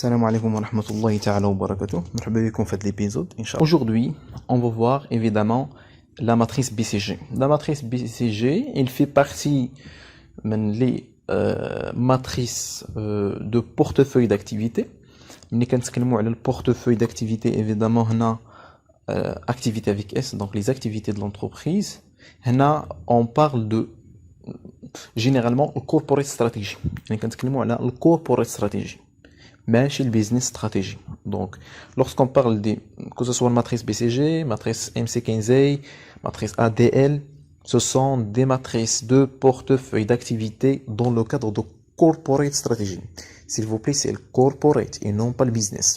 Assalamu alaikum wa rahmatullahi ta'ala wa barakatuh. Marhaba bikum في l'épisode, Inch'Allah. Aujourd'hui, on va voir évidemment la matrice BCG. La matrice BCG, il fait partie des matrices de portefeuille d'activité. Nous allons le portefeuille d'activité, évidemment, on a activité avec S, donc les activités de l'entreprise. On parle de généralement le corporate strategy. Nous allons le corporate strategy. Mais chez le business stratégie. Donc, lorsqu'on parle que ce soit la matrice BCG, matrice MC15A, matrice ADL, ce sont des matrices de portefeuille d'activité dans le cadre de corporate strategy. S'il vous plaît, c'est le corporate et non pas le business.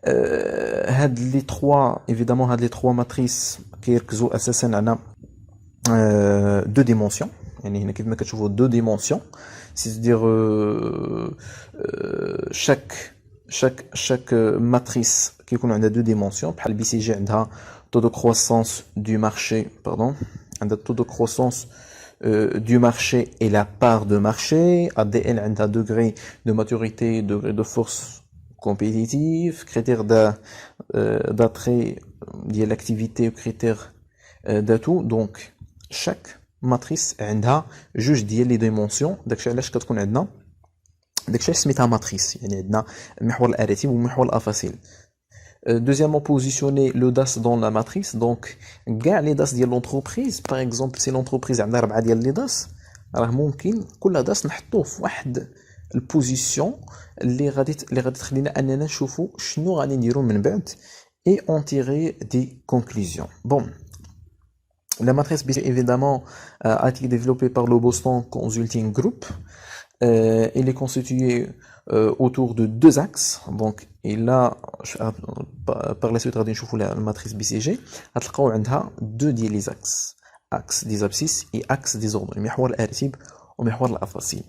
Les trois matrices qui sont deux dimensions. يعني هنا كيف ما كتشوفوا deux dimensions, c'est-à-dire chaque matrice qui a deux dimensions. بحال BCG عندها taux de croissance du marché, عندها taux de croissance du marché et la part de marché. ADL عندها degré de maturité, degré de force compétitive, critères d'attrait de l'activité, critères d'atout. Donc chaque matrice عندها جوج ديال لي ديمونسيون. داكشي علاش كتكون عندنا داكشي سميتها ماتريس. يعني عندنا المحور الاراتيب والمحور الافاصيل. Deuxièmement, positionner le DAS dans la matrice. Donc كاع لي DAS ديال l'entreprise, par exemple si l'entreprise عندها 4 ديال لي DAS, راه ممكن كل DAS نحطوه في واحد البوزيسيون اللي غادي تخلينا اننا نشوفوا شنو غادي نديروا من بعد et en tirer des conclusions. Bon, la matrice BCG évidemment a été développée par le Boston Consulting Group. Elle est constituée autour de deux axes. Donc, et là, par la suite, on va la matrice BCG. On a deux des axes. Axe des abscisses et axe des ordres. Le محور الارتيب ومحور الافاصيل.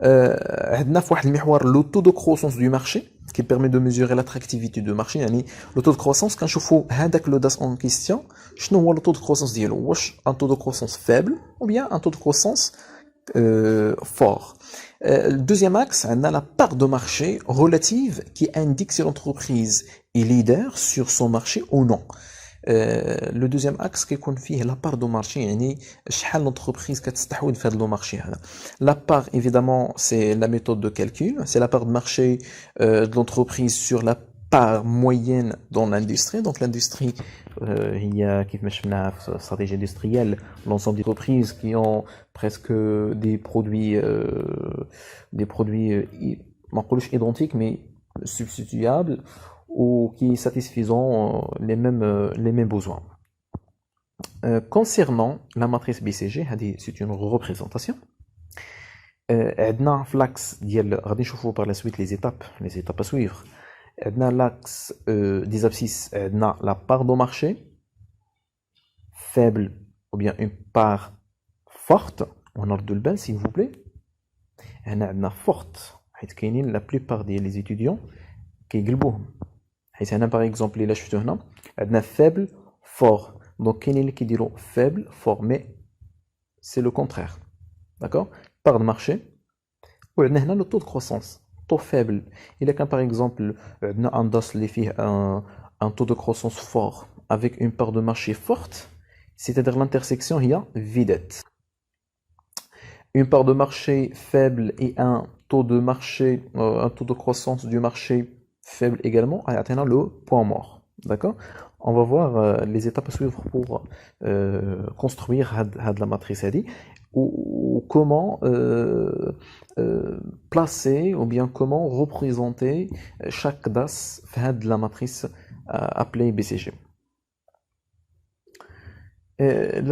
عندنا في واحد المحور le taux de croissance du marché qui permet de mesurer l'attractivité du marché. يعني le taux de croissance كنشوفوا هذاك لو داس en question شنو هو le taux de croissance ديالو، واش un taux de croissance faible ou bien un taux de croissance fort. Le deuxième axe, on a la part de marché relative qui indique si l'entreprise est leader sur son marché ou non. Le deuxième axe qui confie la part de marché, يعني شحال l'entreprise كتستحوذ في هذا le marché هذا. La part évidemment c'est la méthode de calcul, c'est la part de marché de l'entreprise sur la part moyenne dans l'industrie. Donc l'industrie il y a كيف ما شفنا في stratégie industrielle l'ensemble des entreprises qui ont presque des produits ما نقولوش identiques mais substituables ou qui satisfaisant les mêmes besoins. Concernant la matrice BCG, c'est une représentation. عندنا في l'axe ديال غادي نشوفوا par la suite les étapes à suivre. عندنا l'axe des abscisses, عندنا la part de marché faible ou bien une part forte en ordre de le s'il vous plaît. هنا عندنا forte حيت كاينين la plupart ديال les étudiants كيقلبوهم. حيت هنا par exemple اللي شفتو هنا عندنا faible fort. Donc كاينين اللي كيديروا faible fort mais c'est le contraire. D'accord? Part de marché. وعندنا هنا le taux de croissance. Taux faible. Il est par exemple عندنا un DAS اللي فيه un taux de croissance fort avec une part de marché forte, c'est-à-dire l'intersection هي vedette. Une part de marché faible et un taux de marché un taux de croissance du marché faible également, atteint le point mort. D'accord? On va voir les étapes à suivre pour construire la matrice ou comment placer ou bien comment représenter chaque DAS de la matrice appelée BCG.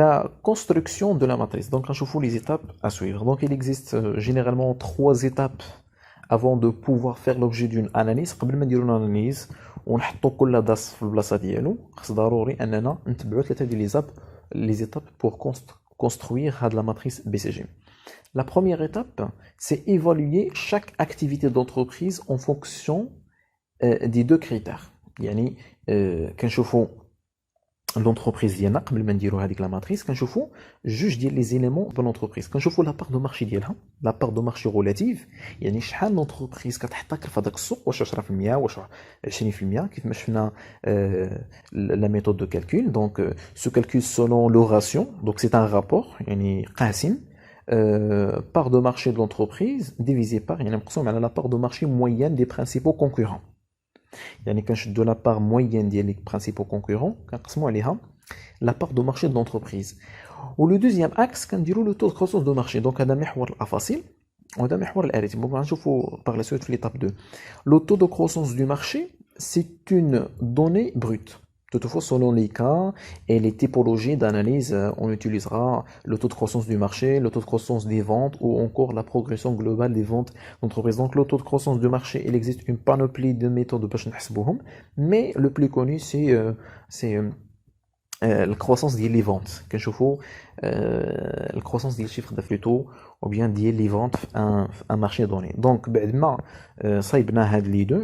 La construction de la matrice. Donc, je vous les étapes à suivre. Donc, il existe généralement 3 étapes avant de pouvoir faire l'objet d'une analyse. قبل ما نديرو l'analyse ونحطو كل داس في البلاصه ديالو، خص ضروري اننا نتبعو 3 ديال les étapes pour construire la matrice BCG. La première étape, c'est évaluer chaque activité d'entreprise en fonction des 2 critères. يعني كنشوفو l'entreprise ديالنا قبل ما نديرو هذيك لا ماتريس كنشوفوا جوج ديال لي زيليمون د لونتربريز كنشوفوا لا بار دو مارشي ديالها لا بار دو مارشي ريلاتيف يعني شحال لونتربريز كتحتكر في هذاك السوق واش 10% واش 20% كيف ما شفنا لا ميثود دو كالكول دونك سو كالكول سولون لو راسيون دونك سي ان رابور يعني قاسم part de marché de l'entreprise divisé par يعني مقسوم على la part de marché moyenne des principaux concurrents يعني كنشدو la part moyenne ديال les principaux concurrents كنقسمو عليها la part de marché de l'entreprise و le deuxième axe كنديرو le taux de croissance de marché donc هذا محور الافاصيل وهذا محور الاريتم بون غنشوفو par la suite في l'étape 2 le taux de croissance du marché c'est une donnée brute. Toutefois, selon les cas et les typologies d'analyse, on utilisera le taux de croissance du marché, le taux de croissance des ventes ou encore la progression globale des ventes d'entreprise. Donc, le taux de croissance du marché, il existe une panoplie de méthodes de mais le plus connu, c'est la croissance des ventes. La croissance des chiffres d'affaires ou bien des ventes un marché donné. Donc, ça y est, les deux,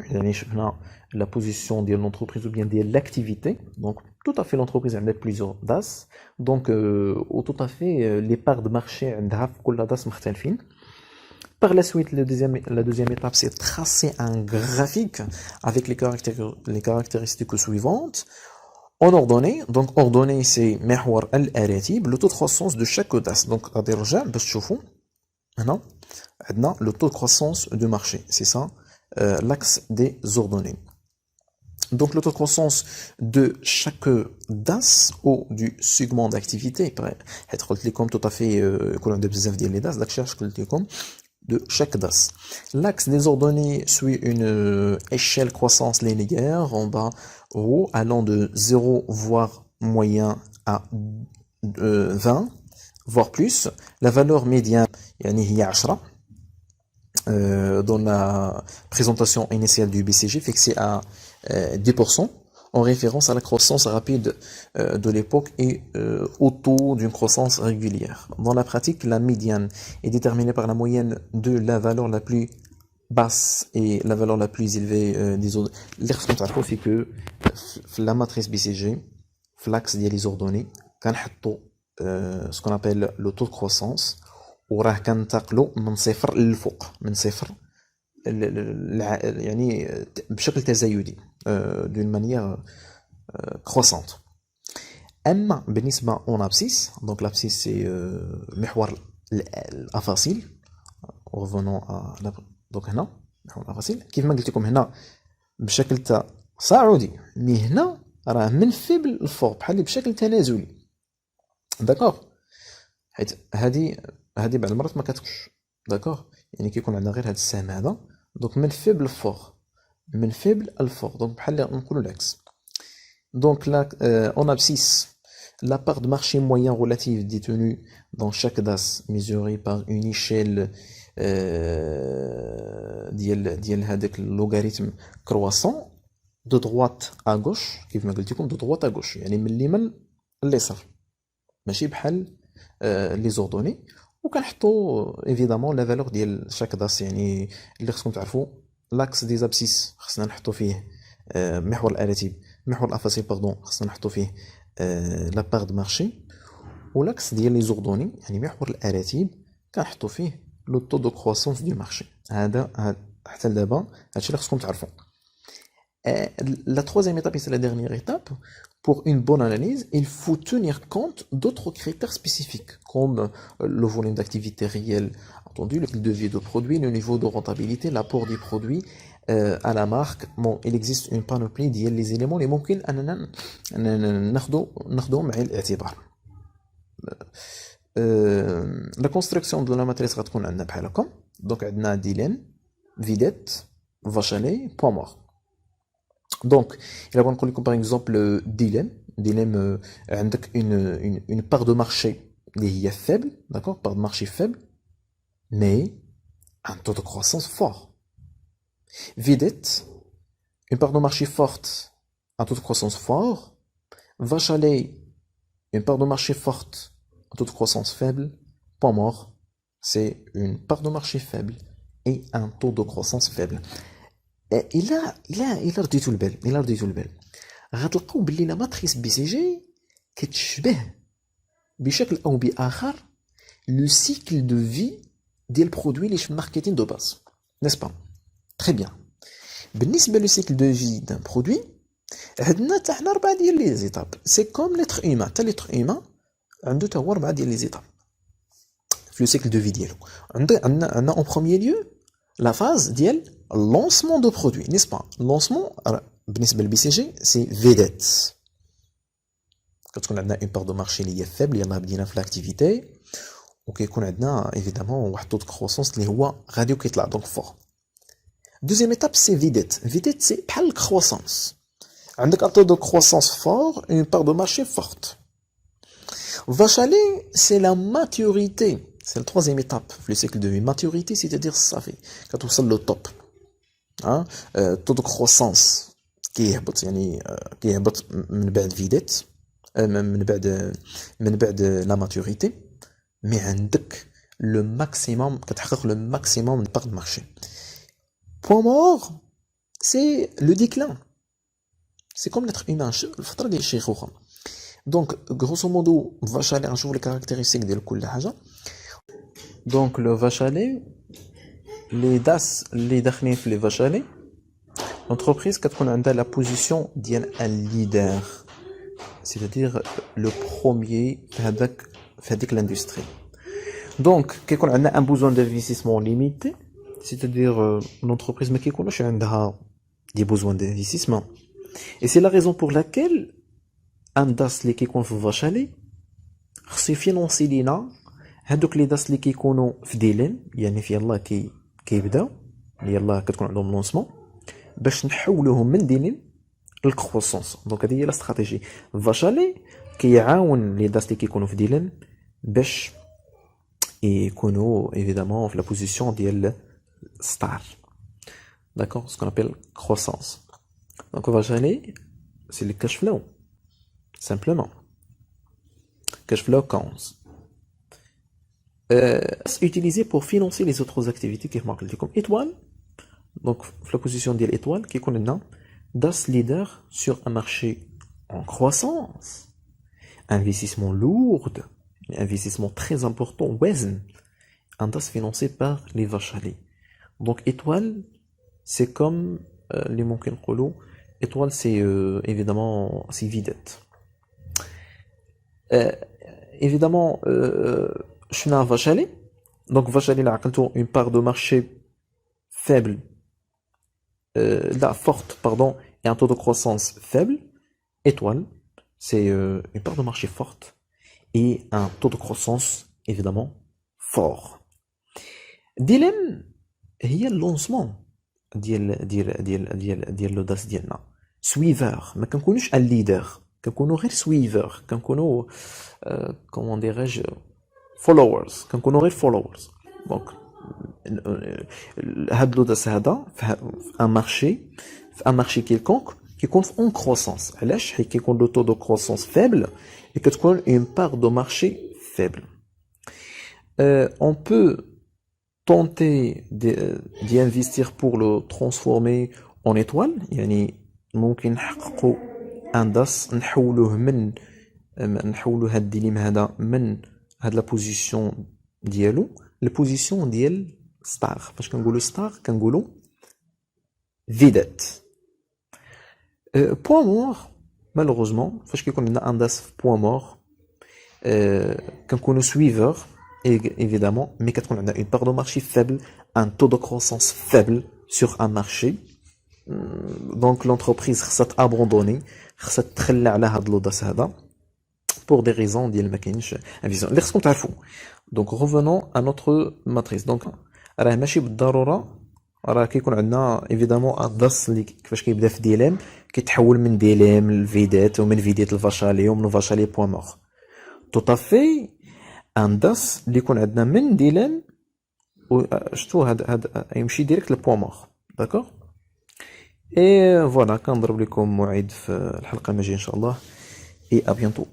la position de l'entreprise ou bien de l'activité. Donc, tout à fait, l'entreprise a plusieurs DAS. Donc, tout à fait, les parts de marché ont DAS différentes. Par la suite, la deuxième étape, c'est tracer un graphique avec les caractéristiques suivantes. En ordonnée, donc ordonnée c'est محور الأراتب le taux de croissance de chaque DAS. Donc غادي نرجع باش تشوفوا هنا عندنا le taux de croissance du marché, c'est ça l'axe des ordonnées. Donc le taux de croissance de chaque DAS ou du segment d'activité حيت قلت لكم tout à fait يكون عندنا بزاف ديال لي DAS داكشي علاش قلت لكم de chaque DAS. L'axe des ordonnées suit une échelle croissance linéaire en bas haut allant de 0 voire moyen à 20 voire plus. La valeur médiane يعني هي 10 dans la présentation initiale du BCG fixée à 10% en référence à la croissance rapide de l'époque et au taux d'une croissance régulière. Dans la pratique, la médiane est déterminée par la moyenne de la valeur la plus basse et la valeur la plus élevée des autres. L'explication c'est que la matrice BCG, l'axe des ordonnées, ce qu'on appelle le taux de croissance, وراه كنتقلوا من صفر للفوق من صفر يعني بشكل تزايدي d'une manière croissante. اما بالنسبه en abscisse donc l'abscisse c'est محور الافاصيل. revenons à donc هنا محور الافاصيل كيف ما قلت لكم هنا بشكل تصاعدي مي هنا راه من فيبل للفوق بحال بشكل تنازلي داكوغ حيت هذه بعض المرات ما كتكونش داكوغ يعني كيكون عندنا غير هذا السهم هذا دونك من فيبل للفوق من فيبل للفوق دونك بحال نقولوا العكس. Donc là, en abscisse, la part de marché moyen relative détenue dans chaque DAS mesurée par une échelle ديال هذاك اللوغاريتم croissant de droite à gauche كيف ما قلت لكم de droite à gauche يعني من اليمين لليسار ماشي بحال لي زوردوني. وكنحطوا ايفيدامون لا فالور ديال شاك داس يعني اللي خصكم تعرفوا لاكس دي زابسيس خصنا نحطوا فيه محور الاراتب محور الافاصيل باردون خصنا نحطوا فيه لا بار دو مارشي. ولاكس ديال لي زوردوني يعني محور الاراتب كنحطوا فيه لو طو دو كرواسونس دو مارشي. هذا حتى لدابا هادشي اللي خصكم تعرفوا. La troisième étape, et c'est la dernière étape, pour une bonne analyse, il faut tenir compte d'autres critères spécifiques, comme le volume d'activité réel, entendu, le de vie de produit, le niveau de rentabilité, l'apport des produits à la marque. Bon, il existe une panoplie des éléments les ممكن أننا ناخدهم مع الاعتبار. La construction de la matrice غتكون عندنا بحال هكا. Donc عندنا ديلين فيديت فاشالي بوان مور. Donc, il va prendre comme par exemple dilemme. Dilemme, عندك une part de marché qui est faible, d'accord, part de marché faible, mais un taux de croissance fort. Vidette, une part de marché forte, un taux de croissance fort. Vache à lait, une part de marché forte, un taux de croissance faible. Point mort, c'est une part de marché faible et un taux de croissance faible. إلا رديتو البال غتلقاو بلي لا ماتريس بي سي جي كتشبه بشكل او باخر le cycle de vie ديال البرودوي اللي في marketing de base, n'est-ce pas? Très bien. بالنسبه لو cycle de vie d'un produit عندنا حتى حنا 4 ديال لي زيتاب. سي كوم ليتر هيومان، حتى ليتر هيومان عنده حتى هو 4 ديال لي زيتاب في لو cycle de vie ديالو. عندنا اون بروميير ليو لا فاز ديال lancement de produit, n'est-ce pas? lancement بالنسبه للبي سي جي سي فيديت. كتكون عندنا اون بار دو مارشي اللي هي فيبل، يلاه بدينا في لاكتيفيتي، وكيكون عندنا ايفيدامون واحد طو دو كروسونس اللي هو غادي وكيطلع دونك فور. دوزيام ايتاب سي فيديت. فيديت سي بحال الكروسونس، عندك ان طو دو كروسونس فور، اون بار دو مارشي فورت. Vachalet, c'est la maturité. C'est la troisième étape في le cycle de vie. Maturité, c'est-à-dire صافي كتوصل لو توب. طو دو كروسونس كيهبط، يعني كيهبط من بعد فيديت، من بعد لا ماتوريتي، مي عندك لو ماكسيموم، كتحقق لو ماكسيموم من بار دو مارشي. بوان مور سي لو ديكلان، سي كوم لتر هيومان، الفتره ديال الشيخوخه. دونك غروسو مودو فاشالي غنشوفو لي كاركتيرستيك ديال كل حاجه. دونك لو فاشالي لي داس اللي داخلين في لي فاشالي، l'entreprise كتكون عندها لا بوزيسيون ديال ان ليدر، c'est-à-dire le premier في هذيك لاندستري. دونك كيكون عندنا ان بوزوان d'investissement limité، c'est-à-dire l'entreprise ما كيكونش عندها دي بوزوان d'investissement. Et c'est la raison pour laquelle ان داس اللي كيكون في فاشالي خصو يفينونسي لينا هادوك لي داس اللي كيكونوا في ديلين، يعني في يلاه كيبداو يلاه كتكون عندهم لونسمون، باش نحولوهم من ديلين للكروسونس. دونك هذه هي لا استراتيجي. فاشالي كيعاون لي داس اللي كيكونوا في ديلين باش يكونوا ايفيدامون في لا بوزيسيون ديال ستار، داكور، سكون ابل كروسونس. دونك فاشالي سي لي كاش فلو simplement. Cash flow accounts. Utilisé pour financer les autres activités qui marquent comme étoile. Donc, la position de l'étoile qui est das leader sur un marché en croissance. Investissement lourd, investissement très important, Wesen. Un das financé par les Vachalis. Donc, étoile, c'est comme les Monkin Kolo. Étoile, c'est évidemment, c'est vidette. Évidemment, je suis un Vachalet. Donc, Vachalet, là, une part de marché faible, forte, pardon, et un taux de croissance faible. Étoile, c'est une part de marché forte et un taux de croissance, évidemment, fort. Dilemme, il y a le lancement ديال l'audace ديالنا. Suiveur, ما كنكونوش un leader. كنكونوا غير سويفر، كنكونوا كومون ديريج فولورز، كنكونوا غير فولورز. دونك هاد لوداس هذا في ان مارشي كيلكونك كيكون في اون كروسونس. علاش؟ حيت كيكون لو طو دو كروسونس فيبل et كتكون اون بار دو مارشي فيبل. On peut tenter d'y investir pour le transformer en étoile، يعني ممكن نحققوا انداس نحولوه نحولو هاد الديليم هذا من هاد لا بوزيسيون ديالو لبوزيسيون ديال ستار. فاش كنقولوا ستار كنقولوا فيدات. بوان مور مالوغوزمون فاش كيكون عندنا انداس في بوان مور كنكونوا سويفر évidemment, mais كتكون عندنا une part de marché faible, un taux de croissance faible sur un marché. Donc l'entreprise خصها abandonner، خصها تخلى على هاد لوداس هذا pour des raisons ديال ما كاينش فيزيون اللي خصكم تعرفوا. Donc revenons à notre matrice. Donc راه ماشي بالضروره راه كيكون عندنا évidemment الداس اللي كيفاش كيبدا في ديلام كيتحول من ديلام لفيدات ومن فيديت لفاشالي ومن فاشالي بوان مور. tout à fait ان داس اللي يكون عندنا من ديلان شفتوا هاد يمشي ديريكت لبوان مور. داكوغ اي فوالا كنضرب لكم موعد في الحلقه الماجيه ان شاء الله. اي ا بيانتو.